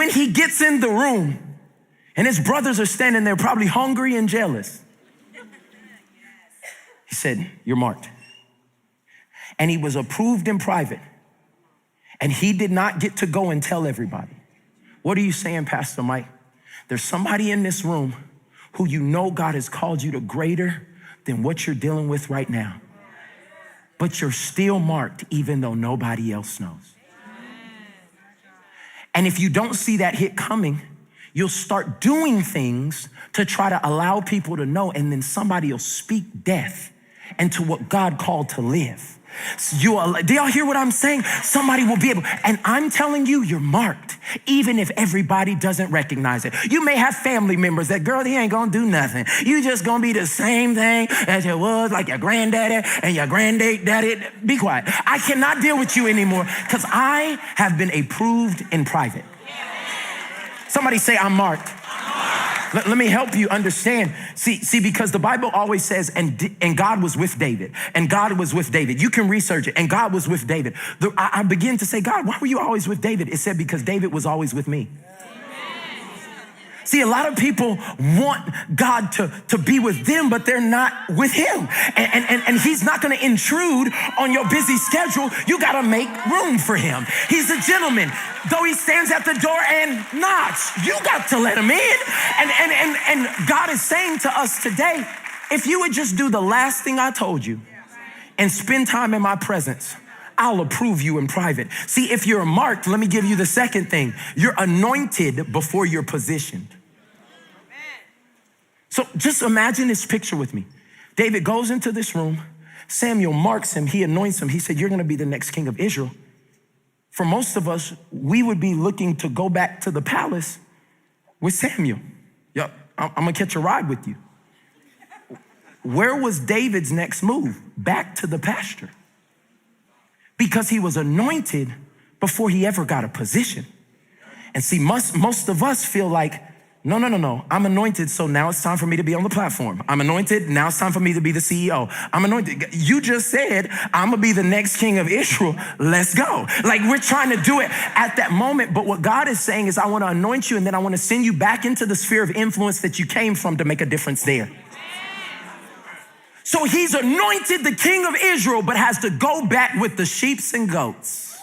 when he gets in the room and his brothers are standing there probably hungry and jealous, he said, you're marked. And he was approved in private. And he did not get to go and tell everybody. What are you saying, Pastor Mike? There's somebody in this room who you know God has called you to greater than what you're dealing with right now. But you're still marked even though nobody else knows. And if you don't see that hit coming, you'll start doing things to try to allow people to know, and then somebody will speak death into what God called to live. Do y'all hear what I'm saying? Somebody will be able, and I'm telling you, you're marked, even if everybody doesn't recognize it. You may have family members that, girl, he ain't gonna do nothing. You just gonna be the same thing as you was, like your granddaddy and your granddaddy. Be quiet. I cannot deal with you anymore because I have been approved in private. Somebody say, I'm marked. Let me help you understand. See, because the Bible always says, and God was with David, and God was with David. You can research it, and God was with David. I begin to say, God, why were you always with David? It said, because David was always with me. See, a lot of people want God to be with them, but they're not with him. And he's not gonna intrude on your busy schedule. You gotta make room for him. He's a gentleman. Though he stands at the door and knocks, you got to let him in. And God is saying to us today, if you would just do the last thing I told you and spend time in my presence, I'll approve you in private. See, if you're marked, let me give you the second thing. You're anointed before you're positioned. So just imagine this picture with me. David goes into this room. Samuel marks him. He anoints him. He said, you're going to be the next king of Israel. For most of us, we would be looking to go back to the palace with Samuel. Yep, I'm going to catch a ride with you. Where was David's next move? Back to the pasture. Because he was anointed before he ever got a position. And see, most of us feel like, no. I'm anointed, so now it's time for me to be on the platform. I'm anointed, now it's time for me to be the CEO. I'm anointed. You just said, I'm gonna be the next king of Israel. Let's go. Like, we're trying to do it at that moment, but what God is saying is, I wanna anoint you, and then I wanna send you back into the sphere of influence that you came from to make a difference there. So he's anointed the king of Israel, but has to go back with the sheep and goats.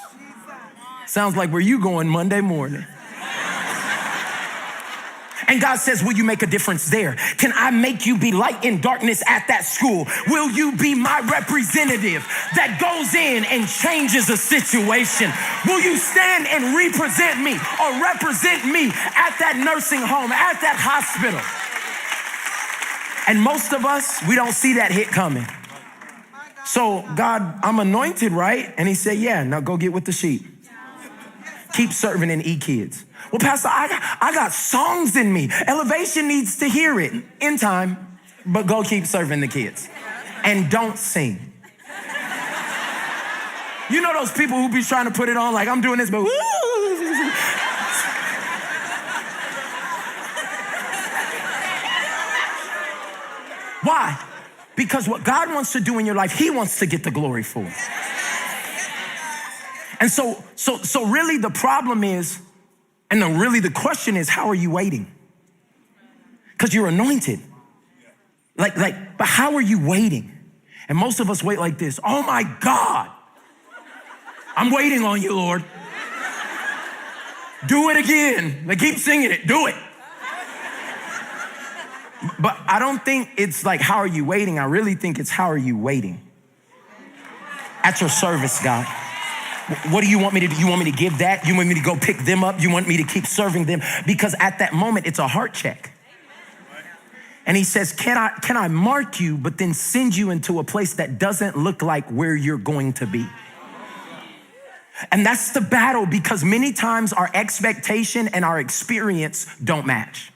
Sounds like where you going Monday morning. And God says, will you make a difference there? Can I make you be light in darkness at that school? Will you be my representative that goes in and changes a situation? Will you stand and represent me or represent me at that nursing home, at that hospital? And most of us, we don't see that hit coming. So God, I'm anointed, right? And he said, yeah, now go get with the sheep. Keep serving and eat kids. Well, Pastor, I got songs in me. Elevation needs to hear it in time, but go keep serving the kids. And don't sing. You know those people who be trying to put it on like, I'm doing this, but woo. Why? Because what God wants to do in your life, he wants to get the glory for. And so really the problem is, and then really the question is, how are you waiting? Because you're anointed. But how are you waiting? And most of us wait like this. Oh my God, I'm waiting on you, Lord. Do it again. Like, keep singing it, do it. But I don't think it's like, how are you waiting? I really think it's, how are you waiting? At your service, God. What do you want me to do? You want me to give that? You want me to go pick them up? You want me to keep serving them? Because at that moment, it's a heart check. And he says, can I mark you, but then send you into a place that doesn't look like where you're going to be? And that's the battle, because many times our expectation and our experience don't match.